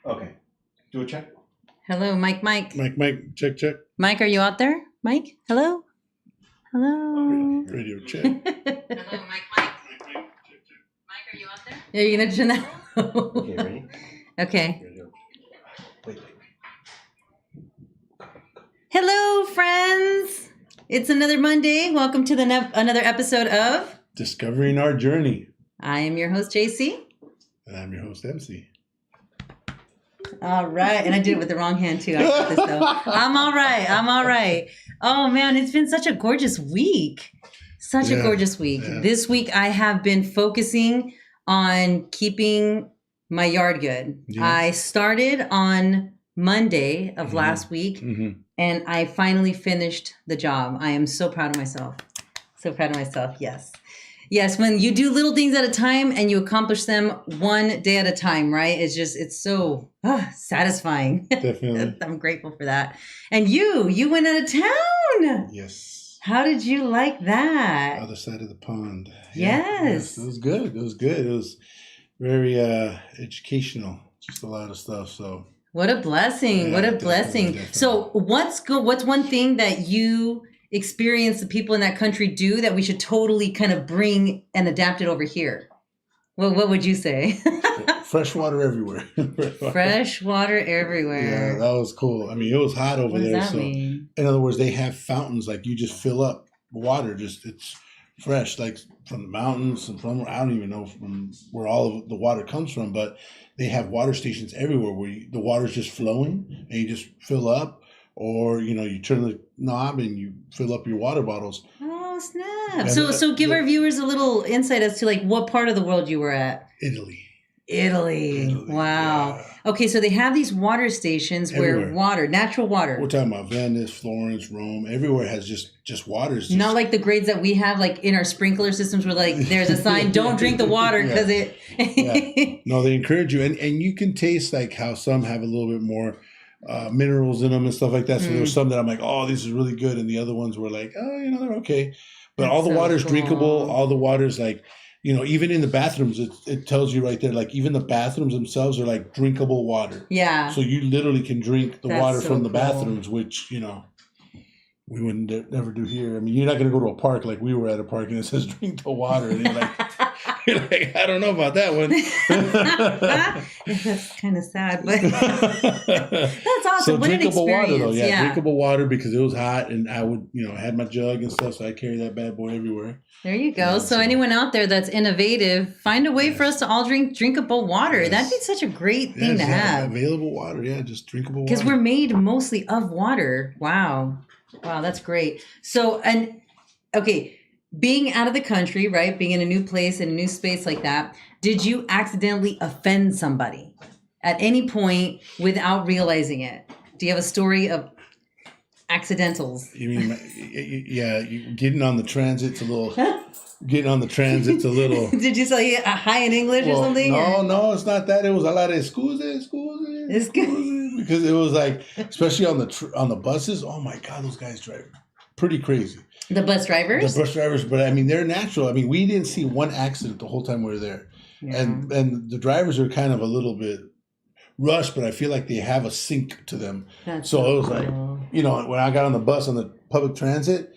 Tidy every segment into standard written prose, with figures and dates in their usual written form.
Okay. Do a check. Hello, Mike. Mike, check. Mike, are you out there? Mike, hello? Hello? Radio check. Hello, Mike. Mike, are you out there? Yeah, you're going to turn that. Okay, ready? Okay. Wait. Hello, friends. It's another Monday. Welcome to another episode of Discovering Our Journey. I am your host, JC. And I'm your host, MC. All right. And I did it with the wrong hand, too. I got this, though. I'm all right. Oh, man. It's been such a gorgeous week. A gorgeous week. Yeah. This week, I have been focusing on keeping my yard good. Yeah. I started on Monday of last week, and I finally finished the job. I am so proud of myself. Yes, when you do little things at a time and you accomplish them one day at a time, right? It's so satisfying. Definitely. I'm grateful for that. And you went out of town. Yes. How did you like that? Other side of the pond. Yes. It was good. It was very educational. Just a lot of stuff. So. What a blessing. Yeah, What a definitely, blessing. definitely. So what's one thing that you experience the people in that country do that we should totally kind of bring and adapt it over here? What would you say? Fresh water everywhere. Fresh water everywhere. Yeah, that was cool. I mean, it was hot over What does there. that So, mean? in other words, they have fountains like you just fill up water. It's fresh, like from the mountains and from I don't even know from where all of the water comes from, but they have water stations everywhere where the water's just flowing and you just fill up, or you turn the knob and you fill up your water bottles. Oh, snap. And, So give our viewers a little insight as to like what part of the world you were at. Italy. Wow. Yeah. Okay, so they have these water stations where Everywhere. natural water. We're talking about Venice, Florence, Rome. Everywhere has just water. It's Not just- like the grades that we have, like in our sprinkler systems, where like there's a sign, "Don't drink the water" because it. No, they encourage you, and you can taste like how some have a little bit more minerals in them and stuff like that. So there were some that I'm like, oh, this is really good, and the other ones were like, oh, they're okay. But That's all the so water's cool. drinkable. All the water's like, even in the bathrooms, it tells you right there, like even the bathrooms themselves are like drinkable water. Yeah. So you literally can drink the That's water so from the cool. bathrooms, which we wouldn't never do here. I mean, you're not going to go to a park like we were at a park and it says drink the water, and you're like, I don't know about that one. That's kind of sad, but that's awesome. So What an drinkable water though, experience. drinkable water because it was hot, and I would, I had my jug and stuff, so I carry that bad boy everywhere. There you go. Yeah, So so- anyone out there that's innovative, find a way for us to all drink drinkable water. Yes. That'd be such a great thing to Yeah, have. available water, just drinkable water. Because we're made mostly of water. Wow, that's great. So, being out of the country, right? Being in a new place, in a new space like that, did you accidentally offend somebody at any point without realizing it? Do you have a story of accidentals? You mean, getting on the transit's a little. Getting on the transit's a little. Did you say hi in English or something? No, it's not that. It was a lot of excuse, It's good. because it was like, especially on the buses. Oh my God, those guys drive pretty crazy. The bus drivers? The bus drivers, but I mean, they're natural. I mean, we didn't see one accident the whole time we were there, and the drivers are kind of a little bit rushed, but I feel like they have a sync to them. That's So it was cool. like, when I got on the bus on the public transit,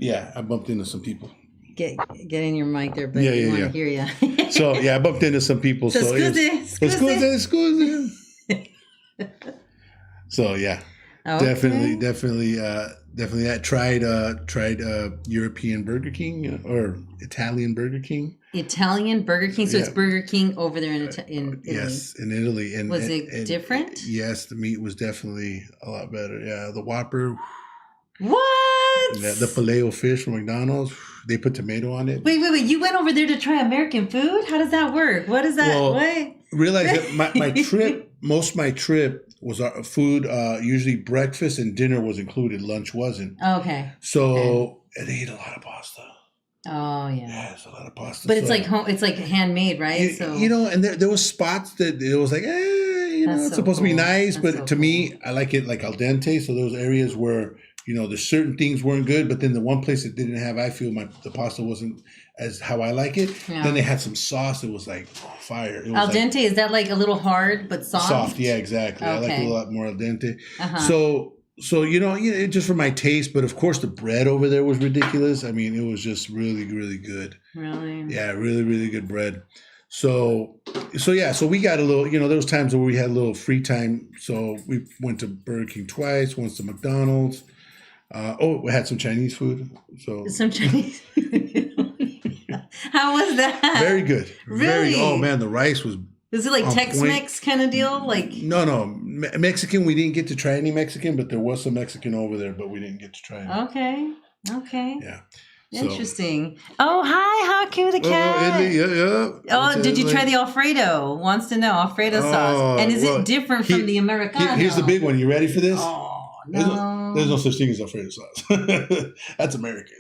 I bumped into some people. Get in your mic there, but Yeah, we yeah, want yeah. to hear you. So I bumped into some people. So it was- Excuse. So Okay. definitely that tried European Burger King or Italian Burger King. Italian Burger King. So it's Yeah. Burger King over there in Italy. Yes, in Italy. And Was it and different? Yes, the meat was definitely a lot better. Yeah, the Whopper, What? the Filet-O-Fish from McDonald's. They put tomato on it. Wait. You went over there to try American food? How does that work? What is that? Well, what? Realize that my trip, most of my trip was our food. Usually breakfast and dinner was included. Lunch wasn't. Okay. So they ate a lot of pasta. Oh yeah. Yeah, it's a lot of pasta. But it's So, like home. It's like handmade, right? and there was spots that it was like, That's it's so supposed to be cool. nice, That's but so to cool. me, I like it like al dente. So those areas where there's certain things weren't good, but then the one place that didn't have, I feel the pasta wasn't as how I like it. Yeah. Then they had some sauce that was like fire. It was Al like dente, is that like a little hard but soft? soft, yeah, exactly. I like it Okay. a lot more al dente. Uh-huh. So just for my taste, but of course the bread over there was ridiculous. I mean, it was just really, really good. Really? Yeah, really, really good bread. So we got a little, there was times where we had a little free time. So we went to Burger King twice, once to McDonald's. We had some Chinese food. So Some Chinese. How was that? very good. Really? Oh man, the rice was Is it like on Tex-Mex kind of deal? Like no Mexican. We didn't get to try any Mexican, but there was some Mexican over there, but we didn't get to try any. Okay. Yeah. So- Interesting. Oh, hi, Haku the Oh, cat. Italy, yeah. Oh, did you try the Alfredo? Wants to know Alfredo sauce. And is it different from the Americano? Here's the big one. You ready for this? Oh There's no. There's no such thing as Alfredo sauce. That's American.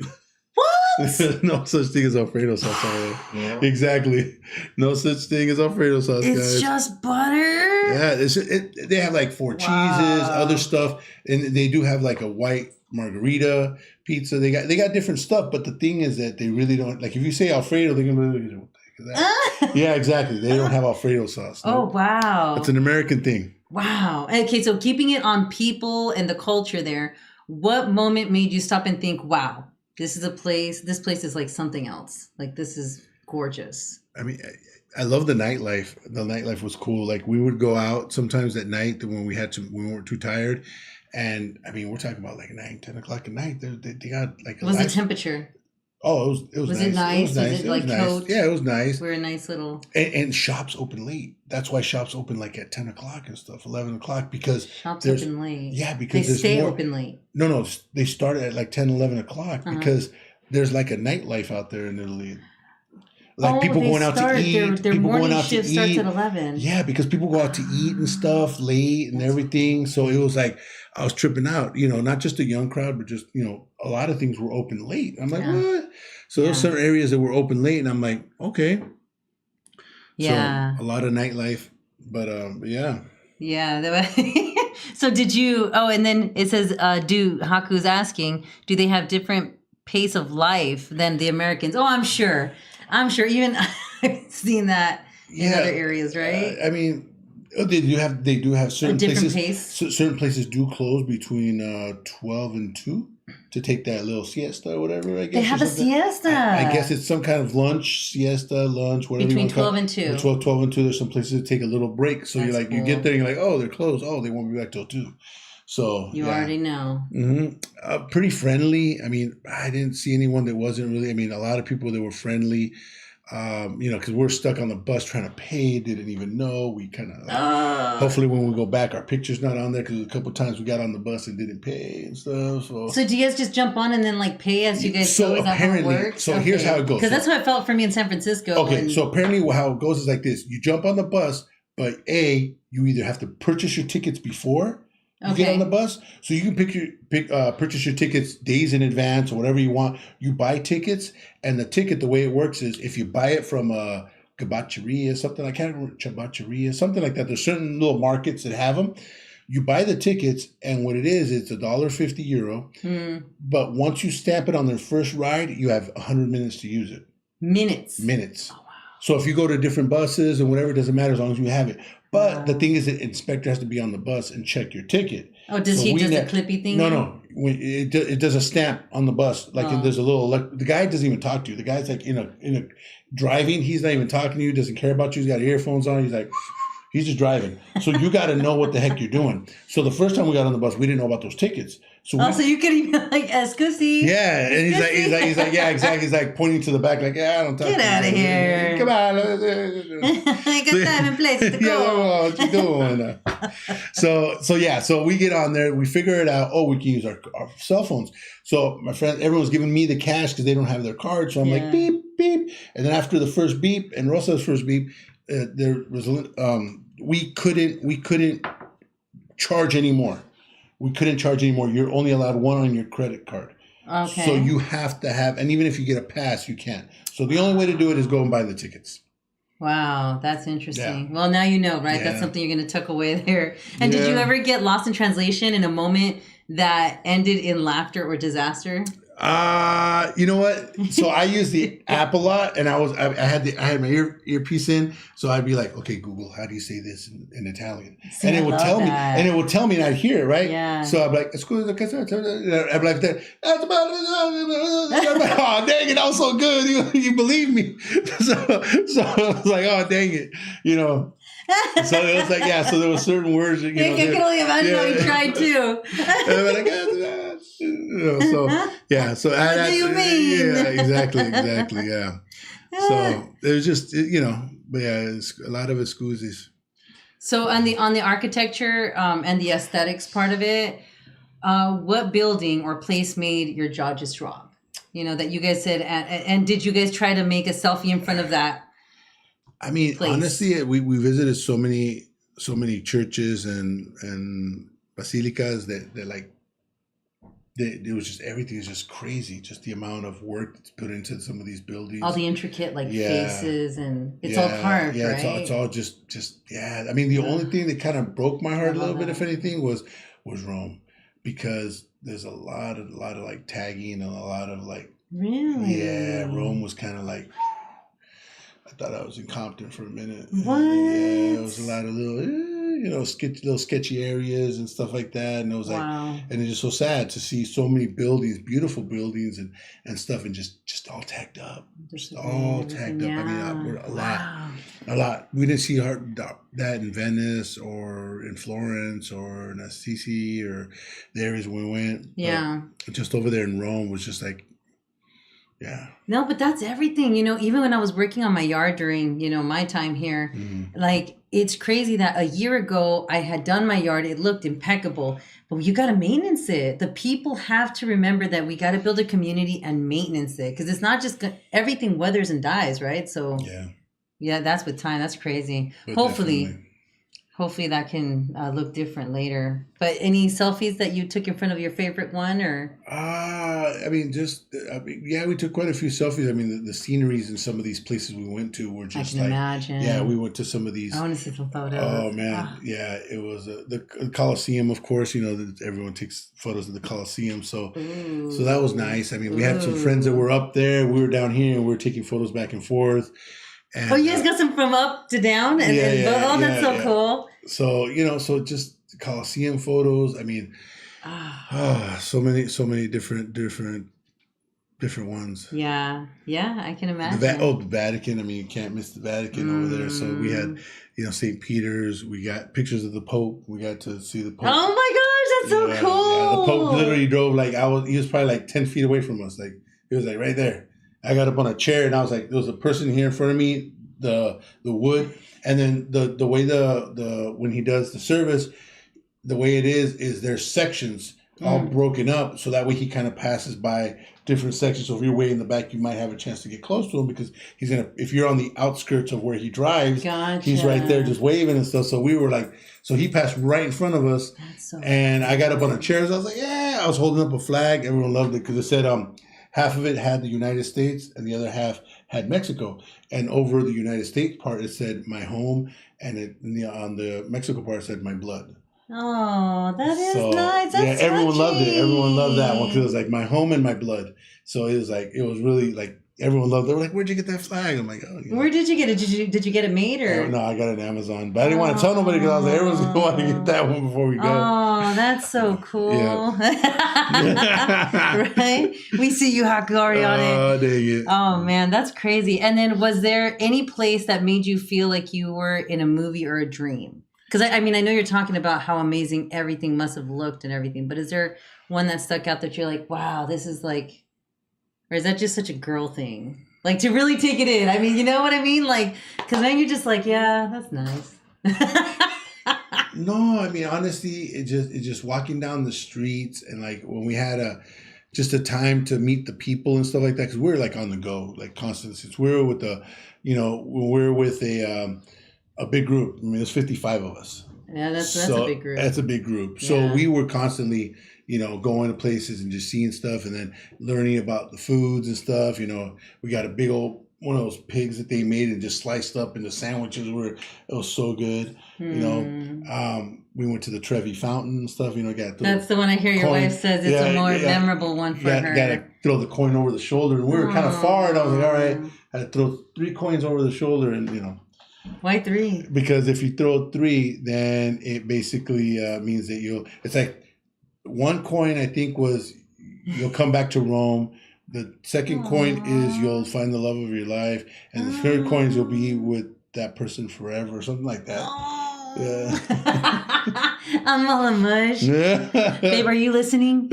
What? No such thing as Alfredo sauce. Yeah. Exactly. No such thing as Alfredo sauce, It's guys. just butter. Yeah, they have like 4 cheeses, Wow. other stuff, and they do have like a white margarita pizza. They got different stuff, but the thing is that they really don't like. If you say Alfredo, they're gonna be like, what the heck is that? Yeah, exactly. They don't have Alfredo sauce. Oh wow. It's an American thing. Wow. Okay, so keeping it on people and the culture there, what moment made you stop and think, wow, this place is like something else. Like this is gorgeous. I mean, I love the nightlife. The nightlife was cool. Like we would go out sometimes at night when we weren't too tired. And I mean, we're talking about like 9, 10 o'clock at night. They got like What was the temperature? Oh, it was Was nice. it nice? Was nice. Was it like nice. coat? Yeah, it was nice. We're a nice little And shops open late. That's why shops open like at 10 o'clock and stuff, 11 o'clock, because shops there's- open late. yeah, They because there's stay more, open late. No, they start at like 10, 11 o'clock Uh-huh. because there's like a nightlife out there in Italy. Like Oh, people they going out to start- eat. Their people morning going out to shift starts eat. at 11. Yeah, because people go out to eat and stuff late and everything. So it was like I was tripping out, not just a young crowd, but just, a lot of things were open late. I'm like, Yeah. what? So there's Yeah. certain areas that were open late and I'm like, okay. Yeah. So a lot of nightlife, but yeah. Yeah. So did you, and then it says, Haku's asking, do they have different pace of life than the Americans? Oh, I'm sure. Even I've seen that in other areas, right? I mean, they do have certain different places. pace? Certain places do close between 12 and 2 to take that little siesta or whatever. I guess They have or a something. siesta. I guess it's some kind of lunch, siesta, lunch, whatever. Between you want 12 and 2. 12 and 2. There's some places that take a little break. So That's you're like, you cool. get there, and you're like, oh, they're closed. Oh, they won't be back till 2. So You yeah. already know. Pretty friendly. I mean, I didn't see anyone that wasn't really. I mean, a lot of people that were friendly. Because we're stuck on the bus trying to pay, didn't even know. We kind of hopefully when we go back, our picture's not on there because a couple times we got on the bus and didn't pay and stuff. So do you guys just jump on and then like pay as you guys So go? Is that how it apparently- works? so here's how it goes. Because that's how it felt for me in San Francisco. Okay, when- so apparently how it goes is like this: you jump on the bus, but you either have to purchase your tickets before you get Okay. on the bus, so you can purchase your tickets days in advance or whatever you want. You buy tickets, and the ticket, the way it works is if you buy it from a Gabacheria, something I can't remember, Chabacheria, something like that. There's certain little markets that have them. You buy the tickets, and what it is, it's €1.50. But once you stamp it on their first ride, you have 100 minutes to use it. minutes. Minutes. So if you go to different buses and whatever, it doesn't matter as long as you have it. But the thing is, the inspector has to be on the bus and check your ticket. Oh, does So he we just a ne- clippy thing? No. It does a stamp on the bus. Like Oh. there's a little. The guy doesn't even talk to you. The guy's like in a driving. He's not even talking to you. Doesn't care about you. He's got earphones on. He's like. He's just driving. So you got to know what the heck you're doing. So the first time we got on the bus, we didn't know about those tickets. So we, Oh, so you could even like, excuse yeah, and he's like, yeah, exactly. He's like pointing to the back, like, yeah, I don't talk. Get to you. outta here. Come on. I got time and place to Yeah, go. what you doing? So we get on there, we figure it out. Oh, we can use our cell phones. So my friend, everyone's giving me the cash because they don't have their card. So I'm like, beep, beep. And then after the first beep and Rosa's first beep, there was we couldn't charge anymore. We couldn't charge anymore. You're only allowed one on your credit card. Okay. So you have to have, and even if you get a pass, you can't. So the only way to do it is go and buy the tickets. Wow, that's interesting. Well, now you know, right? Yeah. That's something you're going to tuck away there. And did Yeah. you ever get lost in translation in a moment that ended in laughter or disaster? You know what? So I use the app a lot, and I had my earpiece in, so I'd be like, okay, Google, how do you say this in Italian? See, And it I would love tell me, that. and it would tell me, and I'd hear it, right? Yeah. So I'd be like, "Scusa, che sta-" I'd be like that. Oh, dang it, that was so good. You believe me? So I was like, oh, dang it, you know. So it was like, yeah. So there were certain words, you know. I can only imagine how yeah. you tried too. And I'd be like, you know, so yeah. So What do you mean? Yeah, exactly, yeah. So it was just, you know, but yeah, it's a lot of excuses. So on the architecture and the aesthetics part of it, what building or place made your jaw just drop? You know, that you guys said, and did you guys try to make a selfie in front of that? I mean, place? honestly, we visited so many churches and basilicas that like it was just, everything is just crazy. Just the amount of work that's put into some of these buildings. All the intricate Yeah. faces, and it's all carved, yeah, right? it's all just yeah. I mean, the only thing that kind of broke my heart a little bit, if anything, was Rome, because there's a lot of like tagging and a lot of like, Really? yeah, Rome was kind of like, I thought I was in Compton for a minute. What? Yeah, there was a lot of little, you know, little sketchy areas and stuff like that, and it was like, Wow. and it's just so sad to see so many buildings, beautiful buildings and stuff, and just all tagged up, just all tagged up. I mean, we're a lot. Wow. A lot. We didn't see that in Venice or in Florence or in Assisi or the areas we went. Yeah. But just over there in Rome was just like, yeah. No, but that's everything. You know, even when I was working on my yard during, you know, my time here, like it's crazy that a year ago I had done my yard. It looked impeccable, but you got to maintenance it. The people have to remember that we got to build a community and maintenance it, because it's not just everything weathers and dies, right? So yeah, that's with time. That's crazy. But Hopefully that can look different later. But any selfies that you took in front of your favorite one, or? I mean, yeah, we took quite a few selfies. I mean, the sceneries in some of these places we went to were just I can imagine. Yeah, we went to some of these. I want to see some photos. Oh man, yeah, it was the Colosseum, of course. You know, everyone takes photos of the Colosseum, so that was nice. I mean, we had some friends that were up there. We were down here, and we were taking photos back and forth. And, you guys got some from up to down, and that's so cool. So you know, so just Colosseum photos. I mean, so many different ones. Yeah, I can imagine. The Vatican. I mean, you can't miss the Vatican over there. So we had, you know, St. Peter's. We got pictures of the Pope. We got to see the Pope. Oh my gosh, that's so cool. Yeah, the Pope literally drove he was probably like 10 feet away from us. Like he was like right there. I got up on a chair and I was like, there was a person here in front of me, the wood, and then the way the when he does the service, the way it is there's sections all broken up, so that way he kind of passes by different sections. So if you're way in the back, you might have a chance to get close to him, because he's gonna, if you're on the outskirts of where he drives, he's right there just waving and stuff. So we were like, so he passed right in front of us, and I got up on a chair. So I was like, yeah, I was holding up a flag. Everyone loved it because it said half of it had the United States and the other half had Mexico. And over the United States part, it said my home, and on the Mexico part, it said my blood. Oh, that is nice. That's everyone touchy. loved it. Everyone loved that one because it was like my home and my blood. So it was really like everyone loved it. They were like, "Where'd you get that flag?" I'm like, "Oh, where did you get it? Did you get it made, or?" No, I got it on Amazon, but I didn't want to tell nobody because I was like, everyone's gonna want to get that one before we go. Oh, that's so cool. Right? We see you, Hakari, on it. Oh, dang it. Oh man, that's crazy. And then, was there any place that made you feel like you were in a movie or a dream? Because I mean, I know you're talking about how amazing everything must have looked and everything, but is there one that stuck out that you're like, wow, this is like, or is that just such a girl thing? Like, to really take it in. I mean, you know what I mean? Like, because then you're just like, yeah, that's nice. No, I mean, honestly, it just walking down the streets, and like when we had just a time to meet the people and stuff like that, because we're like on the go, like constant. Since we were with when we're with a big group. I mean, there's 55 of us. Yeah, that's a big group. That's a big group. Yeah. So we were constantly, going to places and just seeing stuff, and then learning about the foods and stuff. We got a big old one of those pigs that they made and just sliced up into sandwiches. It was so good. You know, we went to the Trevi Fountain and stuff. You know, that's the one I hear your coin. wife says it's a more memorable one for her. Got to throw the coin over the shoulder. And we were kind of far, and I was like, all right, I had to throw 3 coins over the shoulder, and you know. Why 3? Because if you throw 3, then it basically means that it's like 1 coin, I think, was you'll come back to Rome. The second coin is you'll find the love of your life. And the third coin is you'll be with that person forever or something like that. Yeah. I'm all a mush. Babe, are you listening?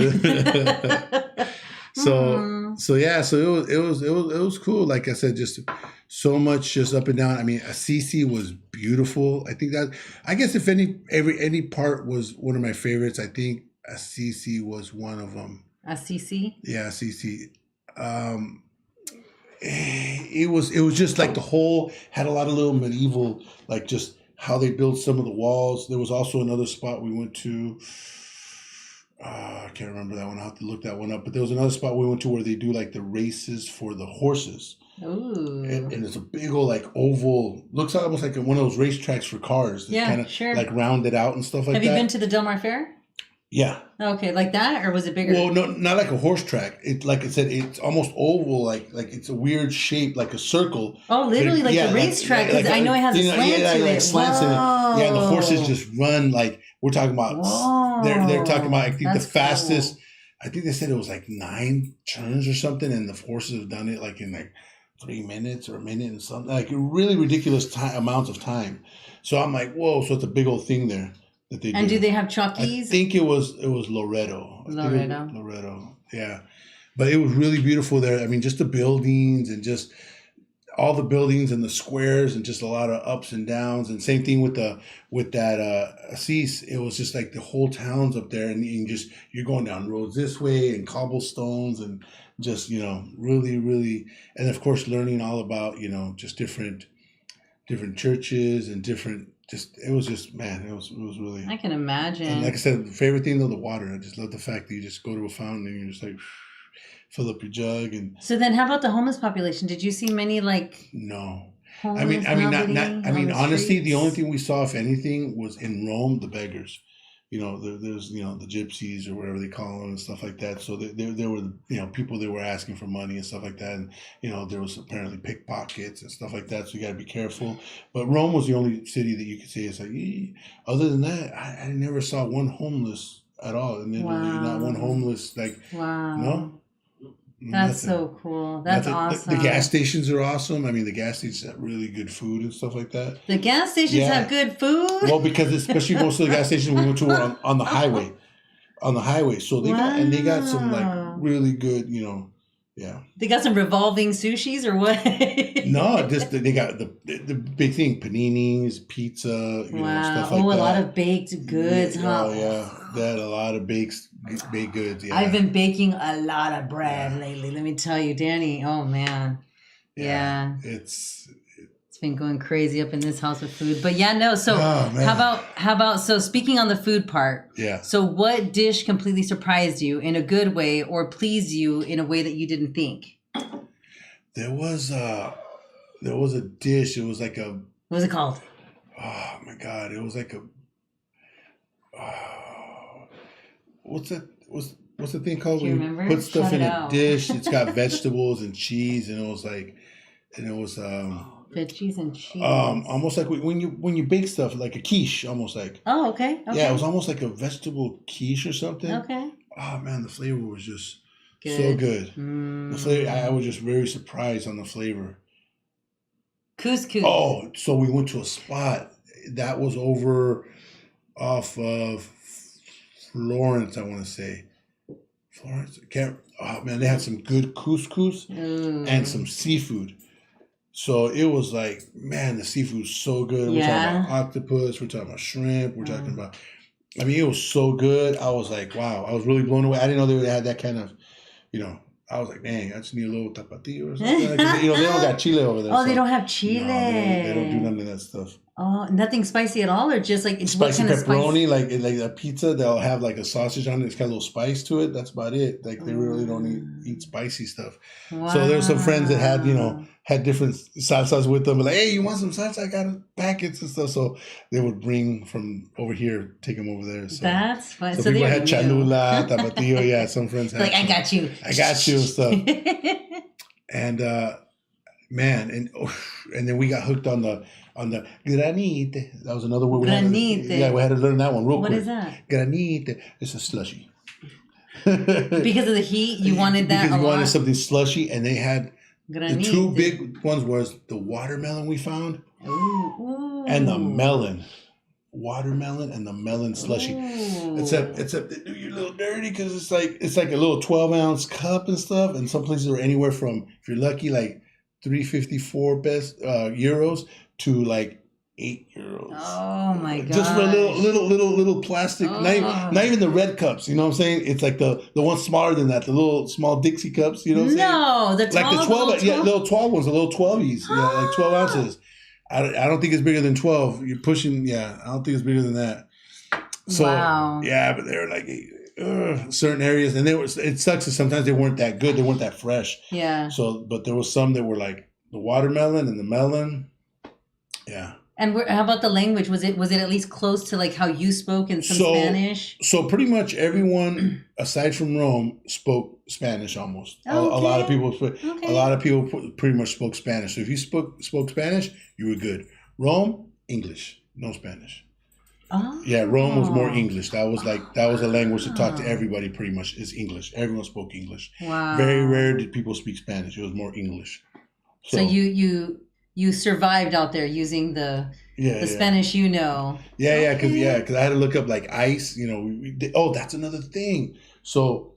So it was cool. Like I said, just so much just up and down. I mean, Assisi was beautiful. I think I guess if any part was one of my favorites, I think Assisi was one of them. Assisi? Yeah, Assisi. It was just like the whole had a lot of little medieval, like just how they built some of the walls. There was also another spot we went to. I can't remember that one. I'll have to look that one up. But there was another spot we went to where they do like the races for the horses. Ooh. And it's a big old like oval, looks almost like one of those racetracks for cars. Yeah, kind of sure. Like rounded out and stuff like that. Have you been to the Del Mar Fair? Yeah. Okay, like that, or was it bigger? Well, no, not like a horse track. It, like I said, it's almost oval, like it's a weird shape, like a circle. Oh, literally like a racetrack, because I know it has a slant to it. Slants in it. Yeah, the horses just run like we're talking about. Whoa. They're talking about. I think That's the fastest. Cool. I think they said it was like 9 turns or something, and the horses have done it like in like 3 minutes or a minute and something, like really ridiculous amounts of time. So I'm like, whoa! So it's a big old thing there. That they and do they have Chalkies? I think it was Loreto. Loreto, yeah. But it was really beautiful there. I mean, just the buildings and just all the buildings and the squares and just a lot of ups and downs. And same thing with that Assis. It was just like the whole town's up there, and you're going down roads this way and cobblestones and just really, really, and of course learning all about just different churches and different. It was really. I can imagine. And like I said, the favorite thing though, the water. I just love the fact that you just go to a fountain and you just like fill up your jug and. So then, how about the homeless population? Did you see many like? No. Homeless Honestly, streets? the only thing we saw, if anything, was in Rome, the beggars. There's the gypsies or whatever they call them and stuff like that. So there were people that were asking for money and stuff like that, and there was apparently pickpockets and stuff like that. So you got to be careful. But Rome was the only city that you could say it's like. Other than that, I never saw one homeless at all, and not one homeless like. Wow. No. That's so cool. That's awesome. The gas stations are awesome. I mean, the gas stations have really good food and stuff like that. The gas stations have good food? Well, because especially most of the gas stations we went to were on the highway. On the highway. So they got some like really good, yeah. They got some revolving sushis or what? No, just they got the big thing, paninis, pizza, stuff like that. A lot of baked goods, huh? Oh, yeah. They had a lot of baked goods, yeah. I've been baking a lot of bread lately. Let me tell you, Danny. Oh, man. Yeah. It's been going crazy up in this house with food. But yeah, no. So how about, so speaking on the food part. Yeah. So what dish completely surprised you in a good way or pleased you in a way that you didn't think? There was a dish. It was like a. What was it called? Oh my God. It was like a. What's the thing called? Do you remember? Put stuff in a dish. It's got vegetables and cheese, and it was veggies and cheese. Almost like when you bake stuff, like a quiche, almost like. Oh, okay. Yeah, it was almost like a vegetable quiche or something. Okay. Oh man, the flavor was just so good. The flavor, I was just very surprised on the flavor. Couscous. Oh, so we went to a spot that was over off of Florence, I want to say. Florence, oh man, they had some good couscous and some seafood. So it was like, man, the seafood was so good. We're talking about octopus, we're talking about shrimp, we're talking about, I mean, it was so good. I was like, wow, I was really blown away. I didn't know they had that kind of, I was like, dang, I just need a little tapatio or something. They don't got chile over there. Oh, so. They don't have chile. No, they don't do none of that stuff. Oh, nothing spicy at all, or just like it's spicy what kind pepperoni, of spice? like a pizza. They'll have like a sausage on it. It's got a little spice to it. That's about it. Like they really don't eat spicy stuff. Wow. So there's some friends that had had different salsas with them. Like, hey, you want some salsa? I got packets and stuff. So they would bring from over here, take them over there. So That's fun. so So people they had already knew. Cholula, Tapatio. Yeah, some friends had. Like, I some. got you. I got you and stuff. And man, and then we got hooked on the granite. That was another word. Granite. We had to learn that one real What quick. is that? Granite. It's a slushy. Because of the heat, you wanted that because a you wanted lot? something slushy, and they had Granite. the two big ones was the watermelon we found Ooh. and the melon. Watermelon and the melon slushy. Ooh. Except they do you a little dirty because it's like a little 12-ounce cup and stuff, and some places are anywhere from, if you're lucky, like 354 euros to like 8 euros. Oh my god! Just for a little plastic, not even the red cups. You know what I'm saying? It's like the one smaller than that, the little small Dixie cups. You know what I'm saying? No, the Like the 12, yeah, little 12 ones, the little 12s, yeah, like 12 ounces. I don't think it's bigger than 12. You're pushing, yeah. I don't think it's bigger than that. So Wow. yeah, but they were like certain areas, and it sucks that sometimes they weren't that good. They weren't that fresh. Yeah. So, but there was some that were like the watermelon and the melon. Yeah. And how about the language? Was it at least close to like how you spoke in some Spanish? So pretty much everyone aside from Rome spoke Spanish almost. A lot of people Okay. a lot of people pretty much spoke Spanish. So if you spoke Spanish, you were good. Rome, English, no Spanish. Oh. Yeah, Rome was more English. That was a language to talk to everybody pretty much is English. Everyone spoke English. Wow. Very rare did people speak Spanish. It was more English. So you survived out there using the Spanish, you know. Yeah, because I had to look up like ice. You know, that's another thing. So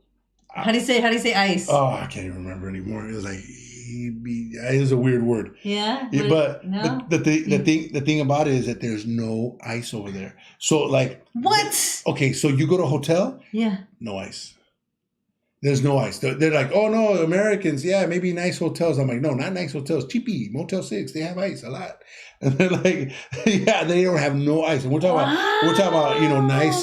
how do you say ice? oh, I can't even remember anymore. It was like it was a weird word. Yeah, but no? the thing about it is that there's no ice over there. So like what? Okay, so you go to a hotel, Yeah, no ice. There's no ice. They're like, oh no, Americans, yeah, maybe nice hotels. I'm like, no, not nice hotels. Cheapy, Motel 6, they have ice a lot. And they're like, yeah, they don't have no ice. And we're talking about, nice,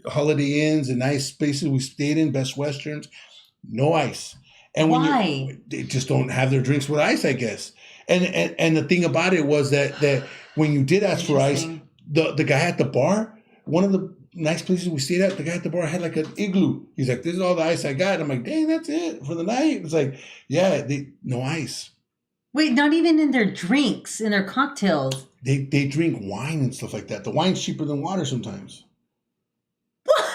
Holiday Inns and nice spaces we stayed in, Best Westerns, no ice. And why? They just don't have their drinks with ice, I guess. And the thing about it was that when you did ask for ice, the guy at the bar, one of the nice places we stayed at, the guy at the bar had like an igloo. He's like, this is all the ice I got. I'm like, dang, that's it for the night. It's like, yeah, no ice. Wait, not even in their drinks, in their cocktails. They drink wine and stuff like that. The wine's cheaper than water sometimes. What?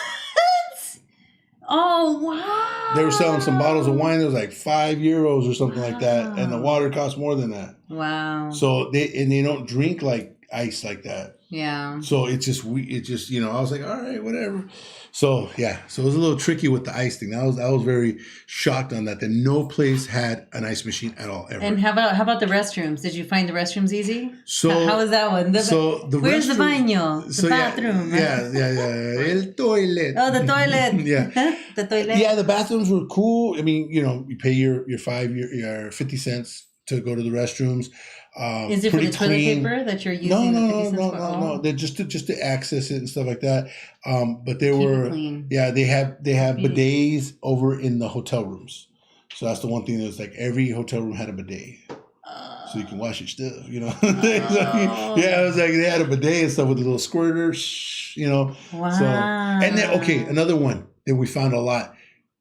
Oh, wow. They were selling some bottles of wine that was like €5 or something like that. And the water costs more than that. Wow. So they don't drink like ice like that. Yeah. So it's just I was like, all right, whatever. So yeah, so it was a little tricky with the ice thing. I was very shocked on that no place had an ice machine at all ever. And how about the restrooms? Did you find the restrooms easy? So how was that one? Where's the baño? The bathroom. Yeah. El toilet. Oh, the toilet. Yeah. The toilet. Yeah, the bathrooms were cool. I mean, you pay your 50 cents to go to the restrooms. Is it for the toilet paper that you're using? No. They're just to access it and stuff like that. But they were, yeah, they have bidets over in the hotel rooms. So that's the one thing that's like every hotel room had a bidet, so you can wash your stuff. Yeah, it was like they had a bidet and stuff with a little squirter. Wow. So, and then another one that we found a lot.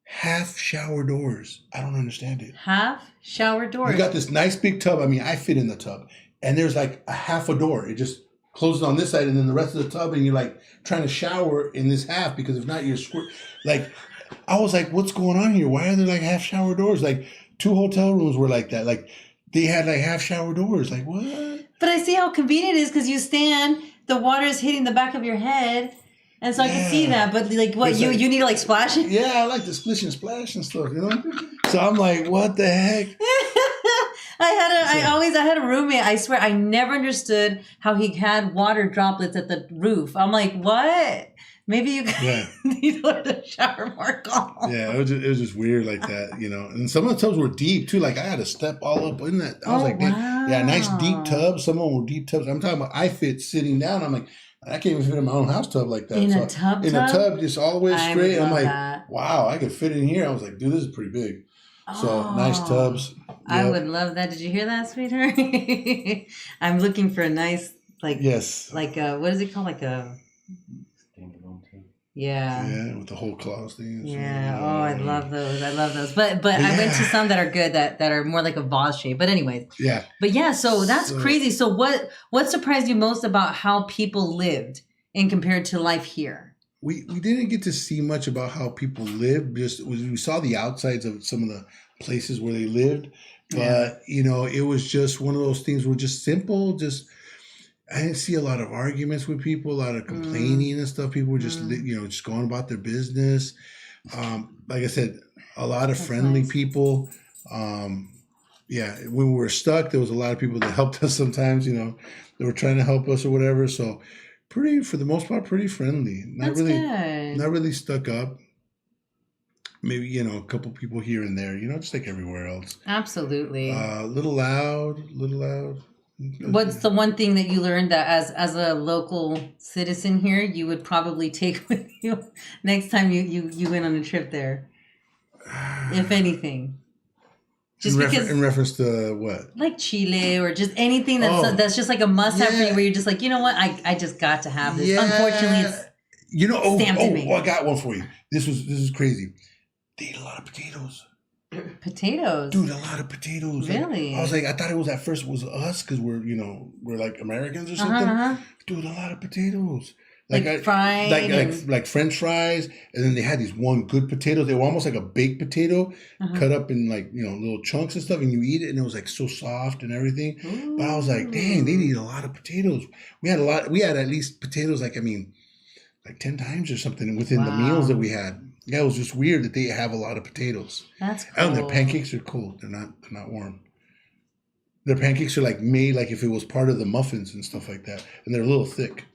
Half shower doors. I don't understand it. Half shower doors. You got this nice big tub. I mean, I fit in the tub. And there's like a half a door. It just closes on this side and then the rest of the tub. And you're like trying to shower in this half because if not, you're like, I was like, what's going on here? Why are there like half shower doors? Like 2 hotel rooms were like that. Like they had like half shower doors. Like what? But I see how convenient it is because you stand, the water is hitting the back of your head. And so I can see that, but like, what you need to like splash it? Yeah, I like the splish and splash and stuff, So I'm like, what the heck? I had a roommate. I swear, I never understood how he had water droplets at the roof. I'm like, what? Maybe you need to learn to shower more calm. Yeah, it was just weird like that, And some of the tubs were deep too. Like I had to step all up in that. I was like, wow. Yeah, nice deep tubs. Some of them were deep tubs. I'm talking about I fit sitting down. I'm like, I can't even fit in my own house tub like that. In a tub, just all the way straight. I'm like, wow, I could fit in here. I was like, dude, this is pretty big. So nice tubs. I Yep. would love that. Did you hear that, sweetheart? I'm looking for a nice, like, Yes. like what is it called? Like a, yeah. Yeah, with the whole claws thing. Yeah. Oh, I love those. I love those. But I went to some that are good that are more like a vase shape. But anyways. Yeah. But yeah, so that's So- crazy. So what surprised you most about how people lived in compared to life here? We didn't get to see much about how people lived. Just we saw the outsides of some of the places where they lived, but Yeah. you know, it was just one of those things were just simple. Just I didn't see a lot of arguments with people, a lot of complaining and stuff. People were just just going about their business. Like I said, a lot of That's friendly nice. people. Yeah, when we were stuck, there was a lot of people that helped us sometimes. You know, they were trying to help us or whatever. So pretty, for the most part, pretty friendly. Not That's really. good. Not really stuck up. Maybe, a couple people here and there, just like everywhere else. Absolutely. Little loud. What's the one thing that you learned that as a local citizen here you would probably take with you next time you went on a trip there, if anything? Just because in reference to what? like Chile or just anything that's just like a must have for you, where you're just like, you know what, I just got to have this. Yeah. Unfortunately, it's stamped in me. I got one for you. This is crazy. They eat a lot of potatoes. Potatoes. Dude, a lot of potatoes. Really? I was like, I thought it was at first was us because we're like Americans or something. Uh-huh. Dude, a lot of potatoes. Like fried like French fries, and then they had these one good potatoes. They were almost like a baked potato, cut up in like little chunks and stuff, and you eat it, and it was like so soft and everything. Ooh. But I was like, dang, they eat a lot of potatoes. We had at least potatoes like 10 times or something within the meals that we had. Yeah, it was just weird that they have a lot of potatoes. That's cool. And their pancakes are cold. They're not warm. Their pancakes are like made like if it was part of the muffins and stuff like that, and they're a little thick.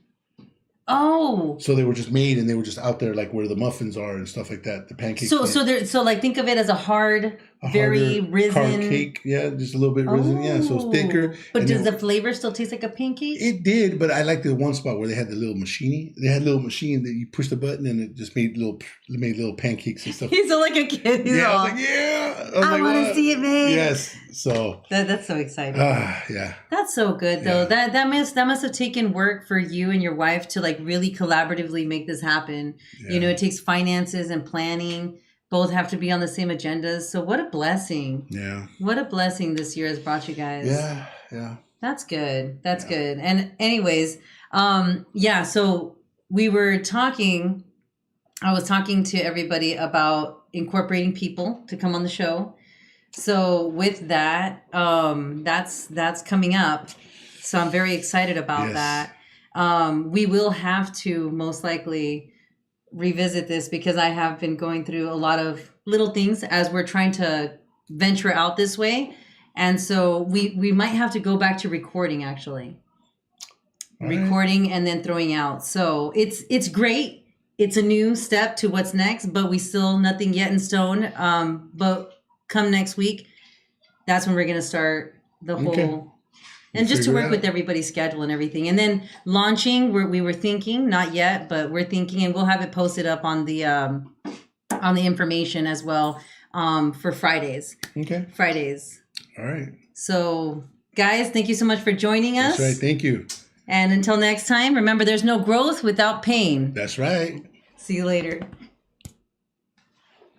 Oh. So they were just made, and they were just out there like where the muffins are and stuff like that. The pancakes. So like think of it as a very harder risen carb cake. Yeah, just a little bit risen. Yeah, so it's thicker. But and does the flavor still taste like a pancake? It did, but I liked the one spot where they had the little machine. They had a little machine that you push the button and it just made little pancakes and stuff. He's so like a kid. He's Yeah, I all, was like, yeah. I want to see it made. Yes. So. That's so exciting. Yeah. That's so good though. Yeah. That must have taken work for you and your wife to like really collaboratively make this happen. Yeah. It takes finances and planning. Both have to be on the same agendas. So what a blessing. Yeah. What a blessing this year has brought you guys. Yeah. Yeah. That's good. That's good. And anyways, so we were talking, I was talking to everybody about incorporating people to come on the show. So with that, that's coming up. So I'm very excited about that. We will have to most likely revisit this because I have been going through a lot of little things as we're trying to venture out this way. And so we might have to go back to recording actually. All right. Recording and then throwing out. So it's great. It's a new step to what's next, but we still nothing yet in stone. But come next week, that's when we're gonna start the whole and just to Figure it work out. with everybody's schedule and everything. And then launching, we were thinking, not yet, but we're thinking, and we'll have it posted up on the information as well for Fridays. Okay. Fridays. All right. So, guys, thank you so much for joining us. That's right. Thank you. And until next time, remember there's no growth without pain. That's right. See you later.